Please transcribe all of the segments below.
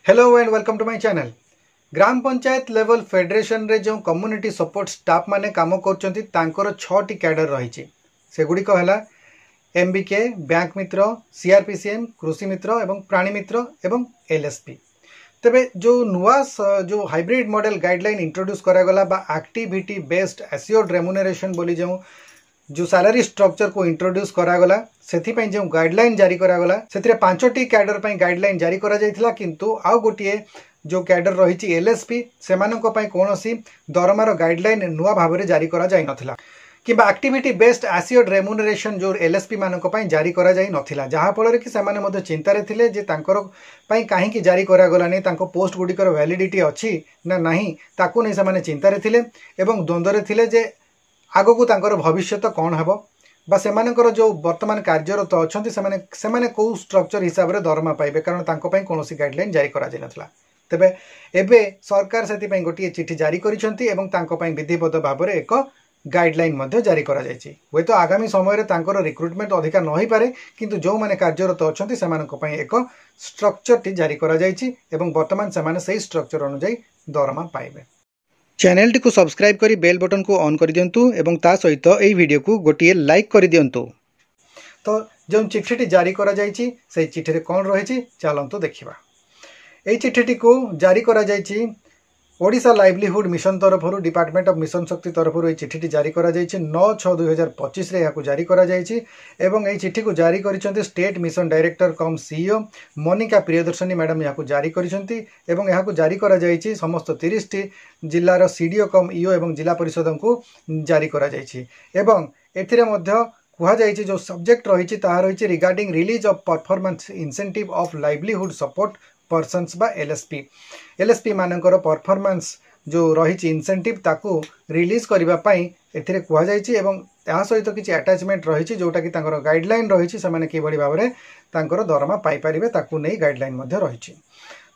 Hello and welcome to my channel. Gram panchayat level federation रे जो community support staff माने काम करछंती तांकर 6टी कैडर रहिछि। सेगुडी को हला एमबीके, बैंक मित्र, सीआरपीसीएम, कृषि मित्र एवं प्राणी मित्र एवं एलएसपी। तबे जो नुआ जो हाइब्रिड मॉडल गाइडलाइन इंट्रोड्यूस करा गला बा एक्टिविटी बेस्ड एश्योर्ड रेम्युनरेशन बोली जो सैलरी स्ट्रक्चर को इंट्रोड्यूस करागला से जो गाइडलाइन जारी करागला से 5टी कैडर पर गाइडलाइन जारी करा जायथिला किंतु आउ गोटे जो कैडर रही एलएसपी से कौन दरमार गाइडलाइन नुआ भाव में जारी करा जाय नथिला किंबा एक्टिविटी बेस्ड एश्योर्ड रेम्युनरेशन जो एलएसपी मानक पई जारी करा जाय नथिला जहा फल कि सेमाने मध्य चिंतारे थिले जे तांकर पई काहेकि जारी करा गलानी तांको पोस्ट गुडिकर वैलिडिटी अछि ना नाही ताकू नै सेमाने चिंतारे थिले एवं द्वंद्वरे थिले जे आगकू तांकर भविष्य कौन हेबो बा सेमानकर जो वर्तमान कार्यरत अछंती सेमाने को स्ट्रक्चर हिसाब रे दरमा पाइबे कारण तांको पई कोनोसी गाइडलाइन जारी करा जाय नथला। तबे एबे सरकार सेति पई गोटिए चिठी जारी करिसंती एवं तांको पई विधिबद्ध भाव रे एक गाइडलाइन मध्य जारी करा जायछि। होय तो आगामी समय रे तांकर रिक्रुटमेंट अधिका न होई पारे किंतु जो माने कार्यरत अछंती सेमानक पई एक स्ट्रक्चर टी जारी करा जायछि एवं वर्तमान सेमाने सेही स्ट्रक्चर अनुसार दरमा पाइबे। चैनल टी को सब्सक्राइब करी बेल बटन को ऑन कर दियंतु एवं ता सहित एई वीडियो को गोटिए लाइक कर दियंतु। तो जो चिट्ठी जारी करा जायछि से चिठी रे कोन रहिछि चलंतु देखिबा। एई चिठी को जारी करा जायछि ओडिशा लाइवलीहुड मिशन तरफ डिपार्टमेंट ऑफ मिशन शक्ति तरफ ये चिठी जारी करा जायछि 9/6/2025 रे याकू जारी करा जायछि एवं एई चिठी को जारी करिसंती स्टेट मिशन डायरेक्टर कम सीईओ मोनिका प्रियदर्शनी मैडम याकू जारी करिसंती एवं याकू जारी करा जायछि समस्त 30 टी जिल्लार सीडीओ कम ईओ एवं जिला परिषद को जारी करा जायछि एवं एथिरे मध्य कुहा जायछि जो सब्जेक्ट रहिछि ताहा रहिछि regarding release of performance incentive of livelihood support persons बा एलएसपी मानकर परफॉर्मेंस जो रही इंसेंटिव ताकू रिलीज करबा पई एथिरे कुहा जायछि एवं या सहित किछि अटैचमेंट रही जोटा कि तांकर गाइडलाइन रही से माने किबळी भाव रे तांकर दरमा पाई परिबे ताकू नै गाइडलाइन मध्ये रही।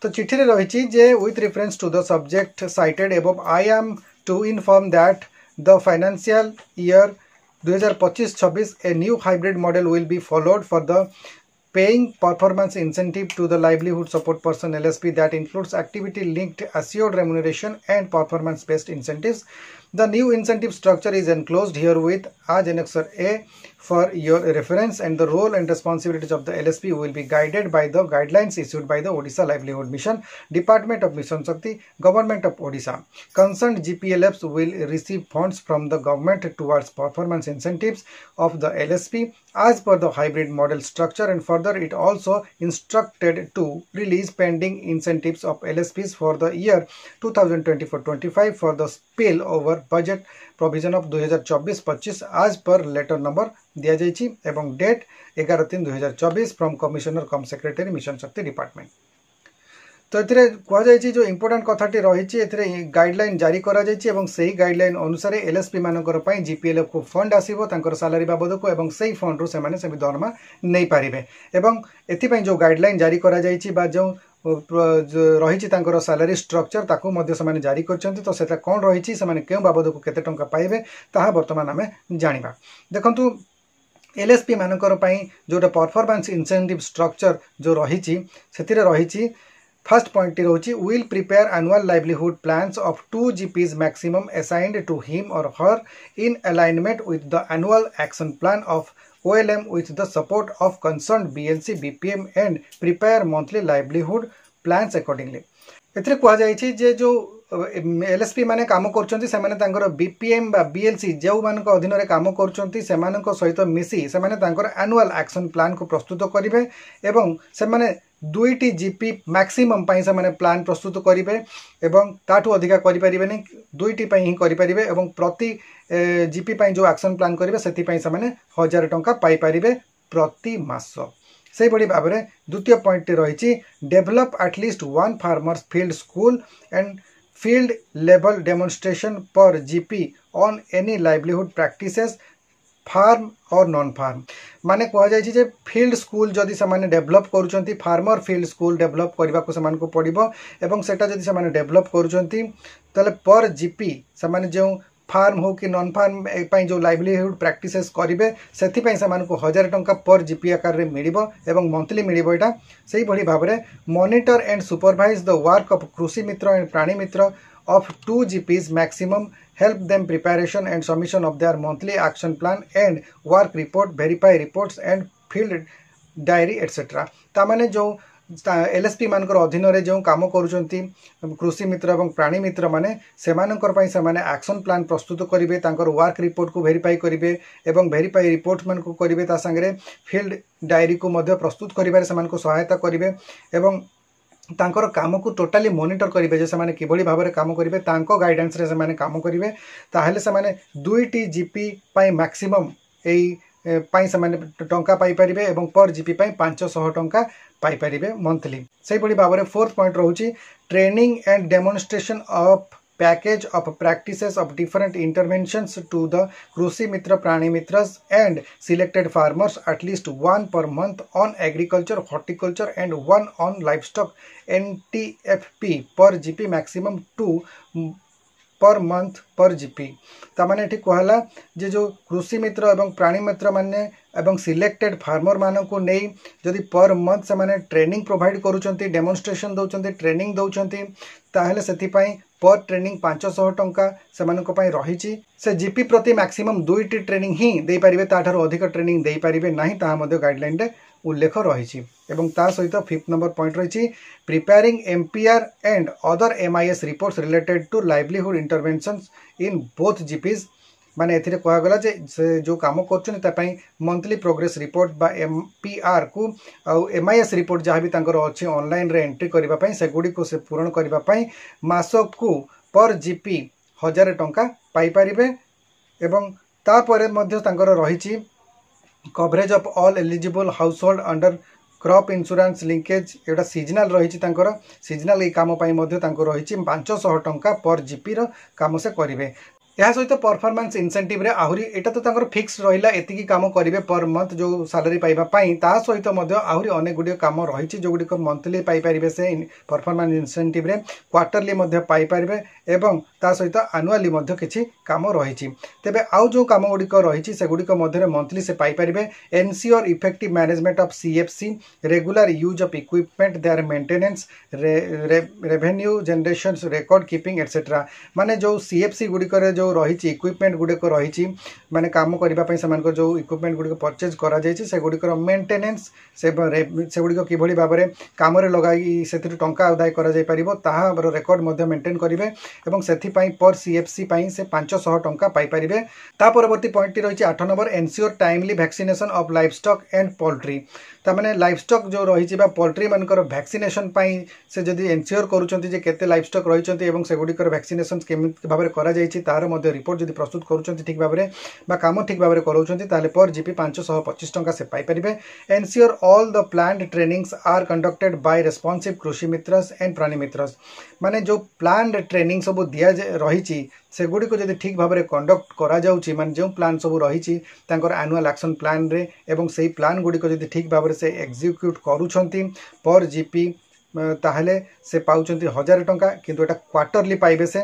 तो चिठी रे रही जे with reference to the subject cited above I am to inform that the financial year 2025-26 a new hybrid model will be followed for the paying performance incentive to the livelihood support person LSP that includes activity linked assured remuneration and performance based incentives. The new incentive structure is enclosed herewith as Annexure A for your reference, and the role and responsibilities of the LSP will be guided by the guidelines issued by the Odisha Livelihood Mission, Department of Mission Shakti, Government of Odisha. Concerned GPLFs will receive funds from the government towards performance incentives of the LSP as per the hybrid model structure, and further it also instructed to release pending incentives of LSPs for the year 2024-25 for the spill over budget provision of 2024-25 as per letter number दिया जायछि एवं date 11/3/2024 from commissioner cum secretary mission Shakti department. तो एथिरे कुआ जायछि जो important कथाटी रहिछि एथिरे guideline जारी करा जायछि एवं सेही गाइडलाइन अनुसार एलएसपी मानकर पई जीपीएलएफ को फंड आसीबो तांकर सैलरी बाबद को एवं सेही फंड रो से माने से दरमा नै पारिबे एवं एथि पई जो गाइडलाइन जारी करा जायछि बा जो रही सैलरी स्ट्रक्चर ताकू मध्य से जारी करछन्ती तो सेटा कोन रही से केउ बाबद को केते टंका पाइबे ताहा वर्तमान आमे जानिबा। देखंतु एलएसपी मानकर पई जोटा परफॉर्मेंस इंसेंटिव स्ट्रक्चर जो रही सेतिरे रही फर्स्ट पॉइंट रोची will prepare annual livelihood plans of 2 GPs maximum assigned to him or her in alignment with the annual action plan of OLM with the support of concerned BLC, BPM and prepare monthly livelihood plans accordingly. एथिरे कुआ जायछि जे जो LSP माने काम करछन्ती से माने तांकर BPM बा BLC जेउ मानक अधीन रे काम करछन्ती से मानक सहित मिसी से माने तांकर एनुअल एक्शन प्लान को प्रस्तुत करिवे एवं से माने 2टी जीपी मैक्सिमम पई से माने प्लान प्रस्तुत करिवे एवं ताठू अधिका करि परिबे नै 2टी पई ही करि परिबे एवं प्रति जीपी पई जो एक्शन प्लान करिवे सेति पई से माने 1000 टंका पाई परिबे प्रति मास। से बड़ी भाव में द्वितीय पॉइंट रही develop at least 1 farmers field school and field level demonstration per GP on any livelihood practices farm or non farm माने कह जाए फील्ड स्कूल जदि से डेभलप करुँच फार्मर फील्ड स्कूल डेभलप करने को पड़ो एवं सेटा जदि से डेभलप करुँच पर जीपी से जो फार्म हो कि नॉन फार्म जो लाइवलीहुड प्रैक्टिसेस करेंगे से 1000 टंका पर जीपी आकार में मिलिबो एवं मंथली मिलिबो। एटा सही भली भाव में monitor and supervise the work of कृषि मित्र एंड प्राणी मित्र of 2 GPs maximum, help them preparation and submission of their monthly action plan and work report, verify reports and field diary etc. तामाने जो एलएसपी मानकर अधीन रे जो काम करूचंती कृषि मित्र एवं प्राणी मित्र माने सेमानकर पई सेमाने एक्शन प्लान प्रस्तुत करिवे, तांकर वर्क रिपोर्ट को वेरीफाई करिवे एवं वेरीफाई रिपोर्ट मान को करिवे, ता संगे फील्ड डायरी को मध्य प्रस्तुत करिबारे सेमान को सहायता करिवे एवं तांकर काम को टोटाली मॉनिटर करेंगे जे से किभली भाव में काम करेंगे तांको गाइडेंस रे से काम करेंगे ताहले से 2टी जीपी पाई मैक्सिमम एई से टंका पाई परिबे एवं पर जीपी पाई 500 टंका पाई परिबे मंथली। सही भली भाव में 4th पॉइंट रहउची training and demonstration of package of practices of different interventions to the Krushi Mitra, Prani Mitras and selected farmers, at least 1 per month on agriculture, horticulture and 1 on livestock NTFP per GP, maximum 2 per month पर GP. तामाने ठीक कहला जे जो कृषि मित्र एवं प्राणी मित्र माने एवं selected farmer मानन को नहीं जदि पर मंथ से माने ट्रेनिंग प्रोवाइड करूचंती, डेमोन्स्ट्रेशन दउचंती, ट्रेनिंग दउचंती, ताहले सेति पई पर ट्रेनिंग 500 टंका से मानक पई रहिची। से जीपी प्रति मैक्सिमम 2टी ट्रेनिंग ही दे परिबे, ताठारो अधिक ट्रेनिंग दे परिबे नाही, ता मध्ये गाइडलाइन रे उल्लेख रही। एवं ता सहित 5th नंबर पॉइंट रही preparing MPR and other MIS reports related to livelihood interventions in both GPs. माने एथिरे कहा गला जे से जो काम करछन तापई मंथली प्रोग्रेस रिपोर्ट बा एमपीआर को आ एमआईएस रिपोर्ट जहाँ भी तांकर अछि ऑनलाइन रे एंट्री करबा पई से गुडी को से पूर्ण करबा पई मासक को पर जीपी 1000 टंका पाई परिबे। एवं तापरे मध्य तांकर रहिछि coverage of all eligible household under crop insurance linkage, एटा सीजनल रही सीजनल ये काम रही 500 टंका पर जीपी रो काम से करेंगे। यह सहित परफॉर्मेंस इंसेंटिव रे आहुरी एटा तो तांकर फिक्स रहिला एतिकी काम करेंगे पर मंथ जो सैलरी पाइबा पई, ता सहित आहुरी अनेक गुडी काम रही जो गुडी मंथली पाई परिबे से परफॉर्मेंस इंसेंटिव रे क्वार्टरली मध्य पाई परिबे एवं ता सहित एनुअली मध्य किछि काम रही। तेबे आउ जो काम गुडी रही से गुडी मध्य मंथली से पाई परिबे ensure effective management of CFC, regular use of equipment, their maintenance, revenue generation, record keeping etcetera. माने जो सीएफसी गुडी जो रही इक्विपमेंट गुड़िक रही माने काम करने से जो इक्विपमेंट गुड़िक परचेज करा से गुड़िकर मेंटेनेंस से गुड़िक किभली भाव में काम लगाई से टंका आदाय कर रेकर्ड मेंटेन करेंगे और से पर सीएफसी से 500 टंका पाइपर। ता परवर्ती पॉइंट रही 8 number ensure timely vaccination of livestock and poultry. तामाने लाइवस्टॉक जो रही पोल्ट्री मानकर वैक्सीनेशन से जदि एनश्योर करुँचे केते लाइवस्टॉक रही से गुड़िकर वैक्सीनेशन केमी भाव में करा तार रिपोर्ट जदि प्रस्तुत करुँच ठीक भाव में काम ठीक भाव में कराऊँ पर जीपी 525 टंका से पाइपर। Ensure all the planned trainings are conducted by responsive कृषि मित्रस एंड प्राणी मित्रस। माने जो प्लान्ड ट्रेनिंग सब दिया रही से गुड़िक जदि ठीक भाव में कंडक्ट करा जाउची, माने जो प्लान सब रही एनुअल एक्शन प्लान रे एवं से प्लान गुड़िक जदि ठीक भाव से एग्जीक्यूट करूछंती पर जीपी ताहले से पाउछंती 1000 टंका, किंतु एटा क्वार्टरली पाइबे से।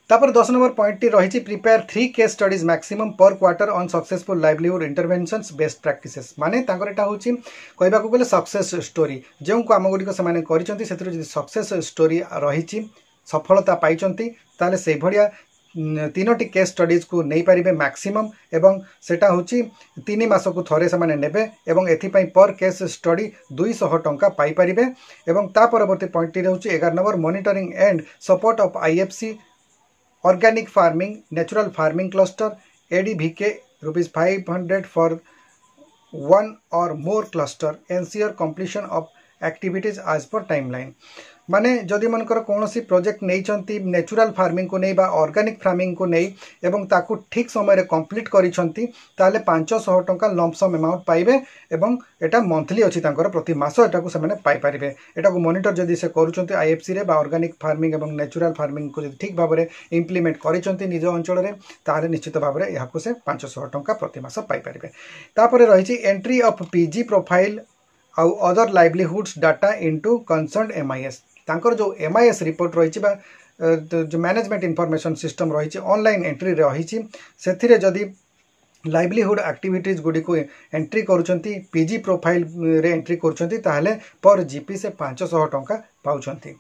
तापर 10 नंबर पॉइंट रही प्रिपेयर 3 केस स्टडीज मैक्सिमम पर quarter on successful livelihood interventions best practices. माने तांकर एटा होची कहबा को गले सक्सेस स्टोरी जो काम गुडी को से माने करिसंती सेतिर जदि सक्सेस स्टोरी रही सफलता पाइचंती ताले से भडिया 3टी केस स्टडीज को नहीं पारिबे मैक्सिमम एवं सेटा होची 3 मास को थरे से माने नेबे एवं एथिपई पर केस स्टडी 200 टंका पाई परिबे। एवं ता परवर्ती पॉइंट रहउची 11 number monitoring and support of IFC organic farming natural farming cluster ADVK ₹500 for 1 or more cluster, ensure completion of activities as per timeline। माने जदि मनकर कौन सी प्रोजेक्ट नहीं चंती नेचुरल फार्मिंग को नहीं बा ऑर्गेनिक फार्मिंग को नहीं एवं ताकू ठीक समय रे कंप्लीट करिसंती ताले 500 टंका लंपसम अमाउंट पाइबे एवं एटा मंथली अछि तांकर प्रति मास एटा को सेमाने पाई परिबे। एटा को मॉनिटर जदि से करूचंती आईएफसी रे बा ऑर्गेनिक फार्मिंग एवं नेचुरल फार्मिंग को जदि ठीक भाव में इंप्लीमेंट करिसंती निज अंचल रे ताले निश्चित भाव में यहा को से 500 टंका प्रति मास पाई परिबे। तापरे रहिछि एंट्री ऑफ पीजी प्रोफाइल आउ other livelihoods data into concerned MIS. तांकर जो एमआईएस रिपोर्ट रही जो मैनेजमेंट इनफॉरमेशन सिस्टम रही ऑनलाइन एंट्री रही से जदि लाइवलीहुड एक्टिविटीज गुडी को एंट्री करुँच पीजी प्रोफाइल रे एंट्री करुँच पर जीपी से 500 टंका पाउछंती।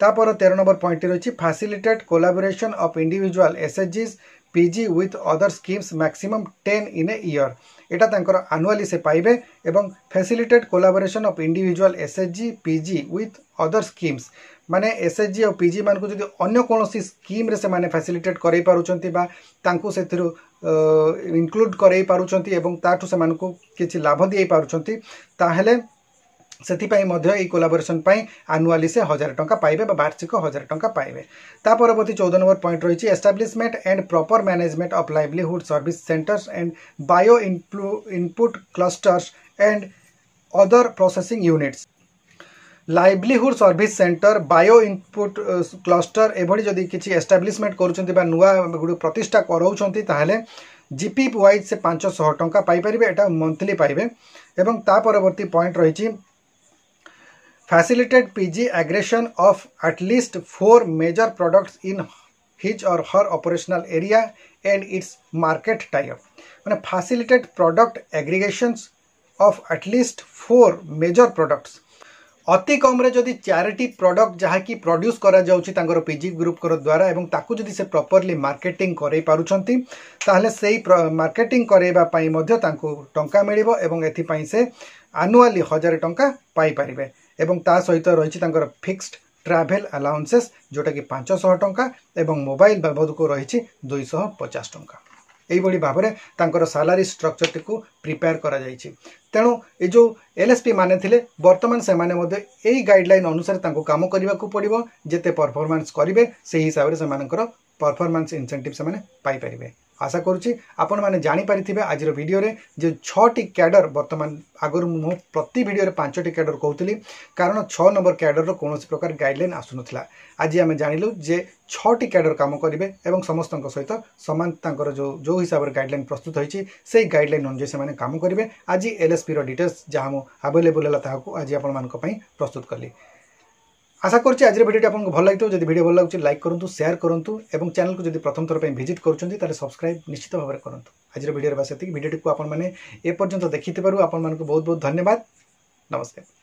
तापर 13 नंबर पॉइंट रही फैसिलिटेट कोलाबोरेशन ऑफ इंडिविजुअल एसएचजीज PG with other schemes maximum 10 in a year एटा तांकर एनुअली से पाइबे एवं facilitate collaboration of individual SHG PG with other schemes माने एसएचजी और पीजी मान को जदि अन्य कोनोसी स्कीम रे से माने फैसिलिटेट करई पारुचंती बा तांको सेथिरु इनक्लूड करई पारुचंती एवं ताठु से मान को किछि लाभ दिए पारुचंती ताहेले सेथिपाई मध्य एई कोलाबोरेशन पाई एनुअली से 1000 टंका पाइबे बा वार्षिक 1000 टंका पाइबे। ता परवर्ती 14 नंबर पॉइंट रही establishment and proper management of livelihood service centres and bio input clusters and other processing units livelihood service centre bio input cluster एभली जदि किछि एस्टाब्लिशमेंट करूछंती बा नुवा गुडी प्रतिष्ठा कराउछंती ताहेले जीपी वाइज से 500 टंका पाई परिबे एटा मंथली पाइबे। एवं ता परवर्ती पॉइंट रही facilitate PG aggregation of at least 4 major products in his or her operational area and its market type माने facilitate product aggregations of at least 4 major products अति कम रे जदि 4टी प्रोडक्ट जहाँ की प्रोड्यूस करा जाउछि तांकर पीजी ग्रुप कर द्वारा एवं ताकू जदि से प्रॉपर्ली मार्केटिंग करई पारुछंती ताहले सेही मार्केटिंग करैबा पई मध्ये तांको टंका मिलिबो एवं एथि पई से एनुअली 1000 टंका पाई परिबे एवं ता सहित रही तांकर फिक्स्ड ट्रैवल अलाउंसेस जोटा कि 500 टंका एवं मोबाइल बाबद को रही 250 टंका यही भाव में तांकर सैलरी स्ट्रक्चर को प्रिपेयर करा जाइछि। तेणु ये जो एलएसपी माने थिले वर्तमान से माने मध्ये एही गाइडलाइन अनुसार तांको काम करबा को पड़िबो जेते परफॉर्मेंस करिवे सेही हिसाब रे से मानकर परफॉर्मेंस इंसेंटिव से माने पाई परिबे। आशा करुच्ची आपण मैंने जानीपारे आज वीडियो रे जो 6टी कैडर वर्तमान आगर मु प्रति वीडियो रे 5टी कैडर कहूली कारण 6 नंबर कैडर रो कौन प्रकार गाइडलाइन आसुनथला आज आम जानिलु जे 6टी कैडर काम करेंगे और समस्त सहित सामान तांकर जो हिसाब से गाइडलाइन प्रस्तुत होती से गाइडलाइन अनुसार से माने काम करेंगे। आज एलएसपी रो डिटेल्स जहाँ मु अवेलेबल है आज आपण मानक पई प्रस्तुत कली। आशा करछि आज वीडियो आपको भल लगी जब वीडियो भल लगे लाइक करूँ शेयर करूँ और चैनल को जब प्रथम थर विजिट करें सब्सक्राइब निश्चित भाव में करूँ। आज वीडियो बस वीडियो को आपने एपर्यंत देखि बहुत बहुत धन्यवाद। नमस्कार।